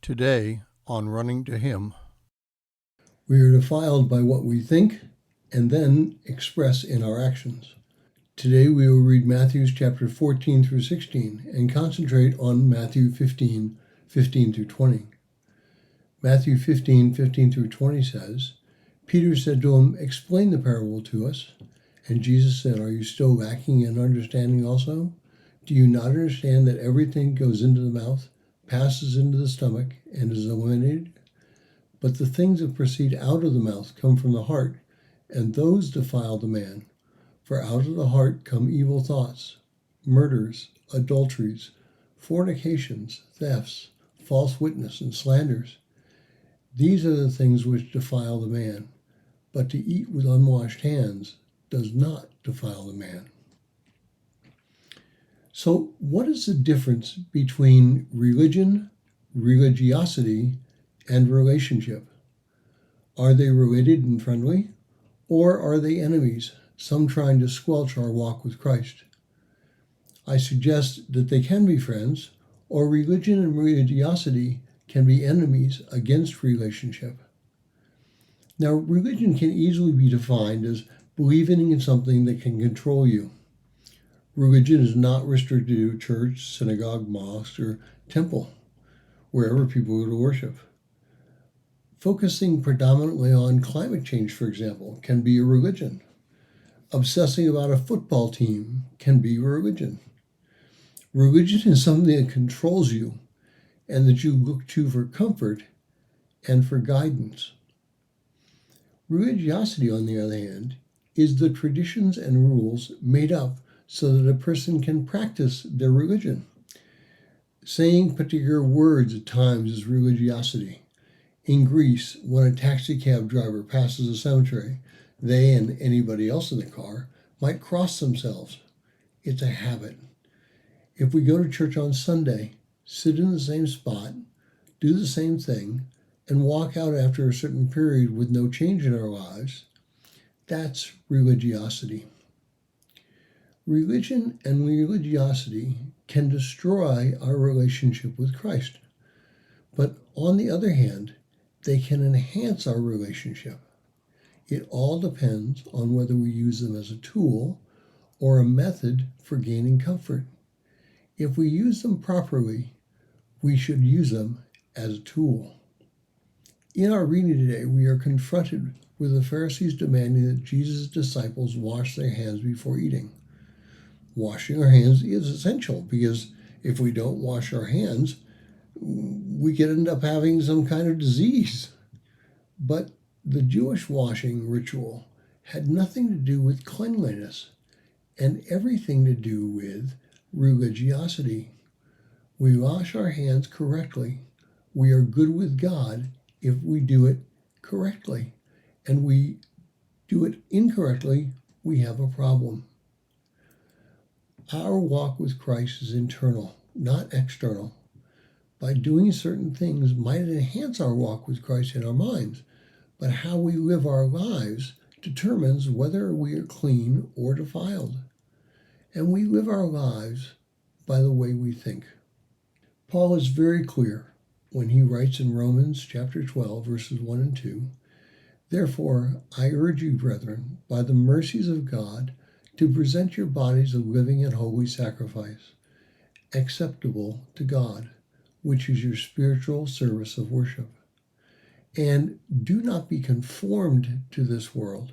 Today on Running to Him. We are defiled by what we think and then express in our actions. Today we will read Matthew chapter 14 through 16 and concentrate on Matthew 15 through 20. Matthew 15 through 20 says, Peter said to him, "Explain the parable to us." And Jesus said, "Are you still lacking in understanding also? Do you not understand that everything goes into the mouth, passes into the stomach, and is eliminated? But the things that proceed out of the mouth come from the heart, and those defile the man. For out of the heart come evil thoughts, murders, adulteries, fornications, thefts, false witness, and slanders. These are the things which defile the man. But to eat with unwashed hands does not defile the man." So, what is the difference between religion, religiosity, and relationship? Are they related and friendly, or are they enemies, some trying to squelch our walk with Christ? I suggest that they can be friends, or religion and religiosity can be enemies against relationship. Now, religion can easily be defined as believing in something that can control you. Religion is not restricted to church, synagogue, mosque, or temple, wherever people go to worship. Focusing predominantly on climate change, for example, can be a religion. Obsessing about a football team can be a religion. Religion is something that controls you and that you look to for comfort and for guidance. Religiosity, on the other hand, is the traditions and rules made up so that a person can practice their religion. Saying particular words at times is religiosity. In Greece, when a taxi cab driver passes a cemetery, they and anybody else in the car might cross themselves. It's a habit. If we go to church on Sunday, sit in the same spot, do the same thing, and walk out after a certain period with no change in our lives, that's religiosity. Religion and religiosity can destroy our relationship with Christ. But on the other hand, they can enhance our relationship. It all depends on whether we use them as a tool or a method for gaining comfort. If we use them properly, we should use them as a tool. In our reading today, we are confronted with the Pharisees demanding that Jesus' disciples wash their hands before eating. Washing our hands is essential because if we don't wash our hands, we could end up having some kind of disease. But the Jewish washing ritual had nothing to do with cleanliness and everything to do with religiosity. We wash our hands correctly. We are good with God if we do it correctly. And we do it incorrectly, we have a problem. Our walk with Christ is internal, not external. By doing certain things might enhance our walk with Christ in our minds, but how we live our lives determines whether we are clean or defiled. And we live our lives by the way we think. Paul is very clear when he writes in Romans chapter 12, verses 1 and 2, "Therefore, I urge you, brethren, by the mercies of God, to present your bodies a living and holy sacrifice, acceptable to God, which is your spiritual service of worship. And do not be conformed to this world,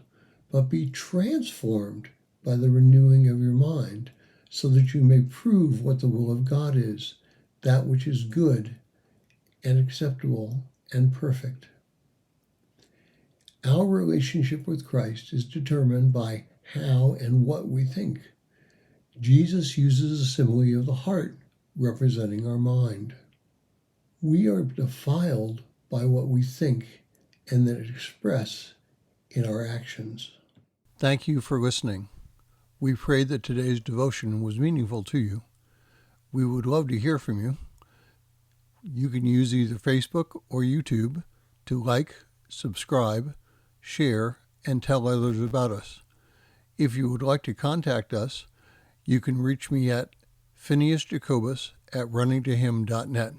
but be transformed by the renewing of your mind, so that you may prove what the will of God is, that which is good and acceptable and perfect." Our relationship with Christ is determined by how and what we think. Jesus uses a simile of the heart, representing our mind. We are defiled by what we think and that express in our actions. Thank you for listening. We pray that today's devotion was meaningful to you. We would love to hear from you. You can use either Facebook or YouTube to like, subscribe, share, and tell others about us. If you would like to contact us, you can reach me at phineasjacobus@runningtohim.net.